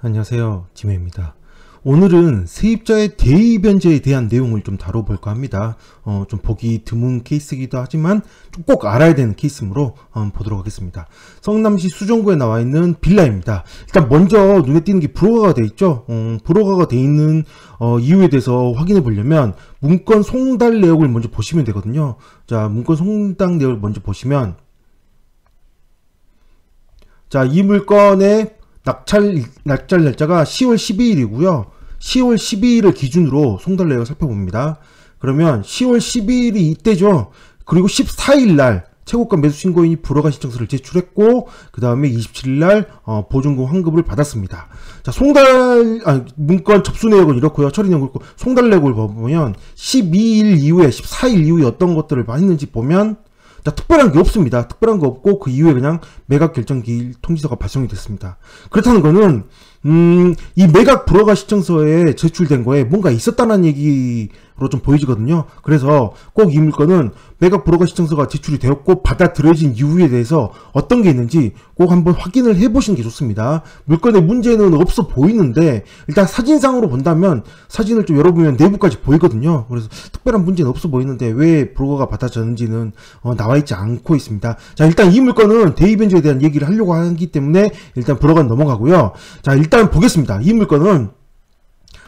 안녕하세요, 지메입니다. 오늘은 세입자의 대의 변제에 대한 내용을 좀 다뤄볼까 합니다. 좀 보기 드문 케이스이기도 하지만 좀 꼭 알아야 되는 케이스므로 보도록 하겠습니다. 성남시 수정구에 나와 있는 빌라입니다. 일단 먼저 눈에 띄는 게 불허가가 돼 있죠. 불허가가 돼 있는 이유에 대해서 확인해 보려면 문건 송달 내역을 먼저 보시면 되거든요. 자, 문건 송달 내역을 먼저 보시면, 자, 이 물건의 낙찰 날짜가 10월 12일이고요. 10월 12일을 기준으로 송달 내역을 살펴봅니다. 그러면 10월 12일이 이때죠. 그리고 14일날 최고가 매수 신고인이 불허가 신청서를 제출했고, 그 다음에 27일날 보증금 환급을 받았습니다. 자, 문건 접수 내역은 이렇고요. 처리 내역은 그렇고, 송달 내역을 보면 12일 이후에 14일 이후에 어떤 것들을 했는지 보면, 자, 특별한 게 없습니다. 특별한 거 없고 그 이후에 그냥 매각 결정 기일 통지서가 발송이 됐습니다. 그렇다는 거는 이 매각 불허가 신청서에 제출된 거에 뭔가 있었다는 얘기로 좀 보여지거든요. 그래서 꼭 이 물건은 매각 불허가 신청서가 제출이 되었고 받아들여진 이유에 대해서 어떤 게 있는지 꼭 한번 확인을 해보시는 게 좋습니다. 물건에 문제는 없어 보이는데 일단 사진상으로 본다면 사진을 좀 열어보면 내부까지 보이거든요. 그래서 특별한 문제는 없어 보이는데 왜 불허가 받아졌는지는 나와 있지 않고 있습니다. 자, 일단 이 물건은 대의 변제에 대한 얘기를 하려고 하기 때문에 일단 불허가 넘어가고요. 자, 일단 보겠습니다. 이 물건은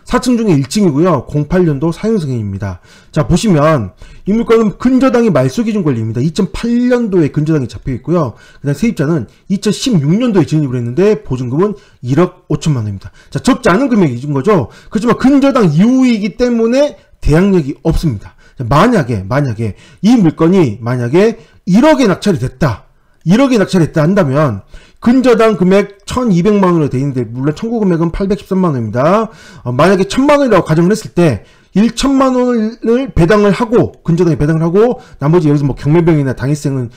4층 중에 1층이고요. 08년도 사용승인입니다. 자, 보시면 이 물건은 근저당이 말소기준 권리입니다. 2008년도에 근저당이 잡혀있고요. 그 다음 세입자는 2016년도에 진입을 했는데 보증금은 1억 5천만 원입니다. 자, 적지 않은 금액이 준 거죠. 그렇지만 근저당 이후이기 때문에 대항력이 없습니다. 자, 만약에 이 물건이 만약에 1억에 낙찰이 됐다. 1억에 낙찰했다 한다면 근저당 금액 1200만원으로 되어 있는데 물론 청구 금액은 813만원입니다. 만약에 1000만원이라고 가정을 했을 때 1000만원을 배당을 하고 근저당에 배당을 하고 나머지 여기서 뭐 경매병이나 당해세는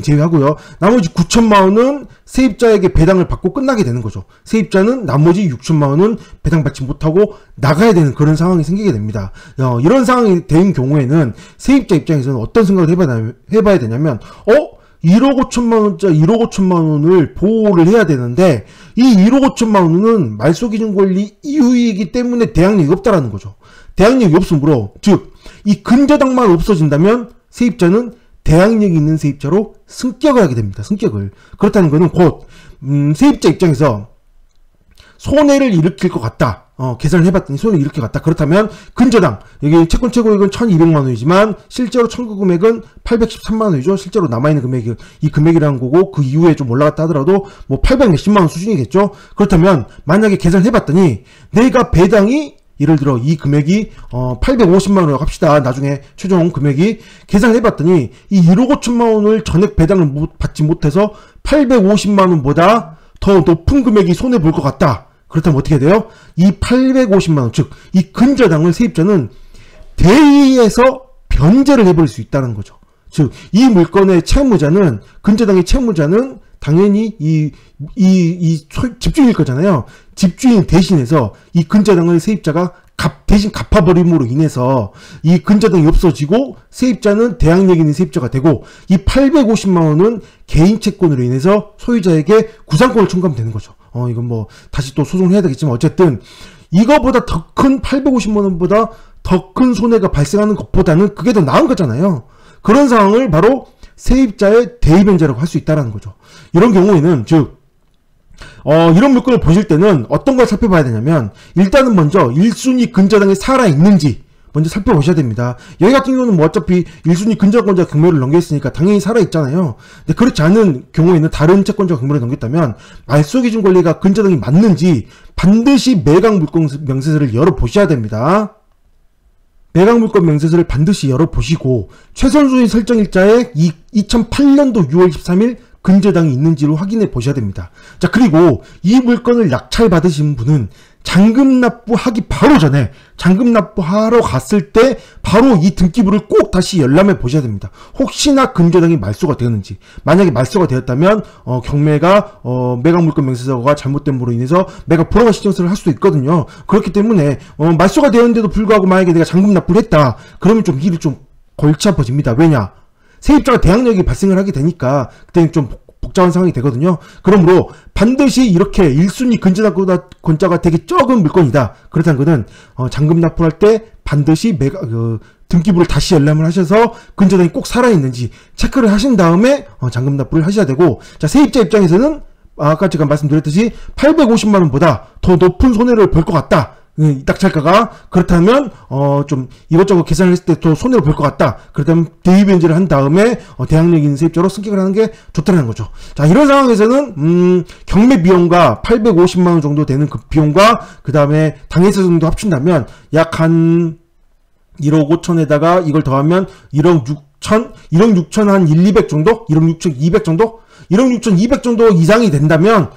제외하고요. 나머지 9천만원은 세입자에게 배당을 받고 끝나게 되는 거죠. 세입자는 나머지 6천만원은 배당받지 못하고 나가야 되는 그런 상황이 생기게 됩니다. 이런 상황이 된 경우에는 세입자 입장에서는 어떤 생각을 해봐야 되냐면 1억 5천만원짜리 1억 5천만원을 보호를 해야 되는데 이 1억 5천만원은 말소기준 권리 이후이기 때문에 대항력이 없다라는 거죠. 대항력이 없으므로 즉 이 근저당만 없어진다면 세입자는 대항력이 있는 세입자로 승격을 하게 됩니다. 승격을. 그렇다는 것은 곧 세입자 입장에서 손해를 일으킬 것 같다. 계산을 해봤더니 손해를 일으킬 것 같다. 그렇다면 근저당 여기 채권 최고액은 1200만원이지만 실제로 청구 금액은 813만원이죠. 실제로 남아있는 금액이 이 금액이라는 거고 그 이후에 좀 올라갔다 하더라도 뭐 800몇십만원 수준이겠죠. 그렇다면 만약에 계산을 해봤더니 내가 배당이 예를 들어 이 금액이 850만원이라고 합시다. 나중에 최종 금액이 계산을 해봤더니 이 1억 5천만원을 전액 배당을 받지 못해서 850만원보다 더 높은 금액이 손해볼 것 같다. 그렇다면 어떻게 돼요? 이 850만원, 즉 이 근저당을 세입자는 대의에서 변제를 해버릴 수 있다는 거죠. 즉 이 물건의 채무자는 근저당의 채무자는 당연히 이 집주인일 거잖아요. 집주인 대신해서 이 근저당을 세입자가 대신 갚아버림으로 인해서 이 근저당이 없어지고 세입자는 대항력 있는 세입자가 되고 이 850만원은 개인 채권으로 인해서 소유자에게 구상권을 청구하면 되는 거죠. 이건 뭐 다시 또 소송을 해야 되겠지만 어쨌든 이거보다 더 큰 850만원보다 더 큰 손해가 발생하는 것보다는 그게 더 나은 거잖아요. 그런 상황을 바로 세입자의 대의 변제라고 할 수 있다는 거죠. 이런 경우에는 즉 이런 물건을 보실 때는 어떤 걸 살펴봐야 되냐면 일단은 먼저 1순위 근저당이 살아있는지 먼저 살펴보셔야 됩니다. 여기 같은 경우는 뭐 어차피 1순위 근저당권자 경매를 넘겼으니까 당연히 살아있잖아요. 근데 그렇지 않은 경우에는 다른 채권자 경매를 넘겼다면 말소기준 권리가 근저당이 맞는지 반드시 매각 물건 명세서를 열어보셔야 됩니다. 매각 물건 명세서를 반드시 열어보시고 최선순위 설정일자에 2008년도 6월 13일 근저당이 있는지를 확인해 보셔야 됩니다. 자, 그리고 이 물건을 낙찰 받으신 분은 잔금 납부하기 바로 전에 잔금 납부하러 갔을 때 바로 이 등기부를 꼭 다시 열람해 보셔야 됩니다. 혹시나 근저당이 말소가 되었는지. 만약에 말소가 되었다면 경매가 매각 물건 명세서가 잘못됨으로 인해서 매각 불허가 신청서를 할 수도 있거든요. 그렇기 때문에 말소가 되었는데도 불구하고 만약에 내가 잔금 납부를 했다. 그러면 좀 일이 좀 골치 아파집니다. 왜냐? 세입자가 대항력이 발생을 하게 되니까 그때는 좀 복잡한 상황이 되거든요. 그러므로 반드시 이렇게 1순위 근저당권자가 되게 적은 물건이다. 그렇다는 것은 잔금 납부할 때 반드시 등기부를 다시 열람을 하셔서 근저당이 꼭 살아있는지 체크를 하신 다음에 잔금 납부를 하셔야 되고, 자, 세입자 입장에서는 아까 제가 말씀드렸듯이 850만원보다 더 높은 손해를 볼 것 같다. 낙찰가가 그렇다면 좀 이것저것 계산을 했을 때 더 손해를 볼 것 같다. 그렇다면 대입변제를 한 다음에 대항력 있는 세입자로 승격을 하는 게 좋다는 거죠. 자, 이런 상황에서는 경매 비용과 850만원 정도 되는 그 비용과 그 다음에 당해세 정도 합친다면 약 한 1억 5천에다가 이걸 더하면 1억 6천 한 1, 200 정도? 1억 6천 200 정도? 1억 6천 200 정도 이상이 된다면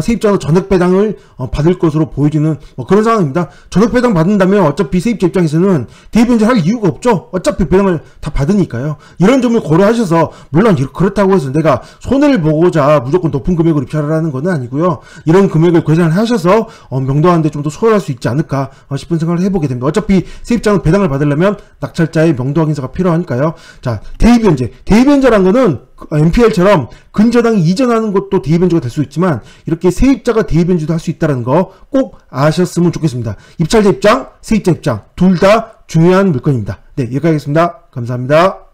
세입자는 전액배당을 받을 것으로 보여지는 그런 상황입니다. 전액배당 받는다면 어차피 세입자 입장에서는 대입변제를 할 이유가 없죠. 어차피 배당을 다 받으니까요. 이런 점을 고려하셔서, 물론 그렇다고 해서 내가 손해를 보고자 무조건 높은 금액으로 입찰하라는 건 아니고요. 이런 금액을 계산을 하셔서 명도하는데 좀 더 수월할 수 있지 않을까 싶은 생각을 해보게 됩니다. 어차피 세입자는 배당을 받으려면 낙찰자의 명도 확인서가 필요하니까요. 자, 대입변제란 거는 NPL처럼 근저당이 이전하는 것도 대입변제가 될 수 있지만 이렇게 세입자가 대입변제도 할 수 있다는 거 꼭 아셨으면 좋겠습니다. 입찰자 입장, 세입자 입장 둘 다 중요한 물건입니다. 네, 여기까지 하겠습니다. 감사합니다.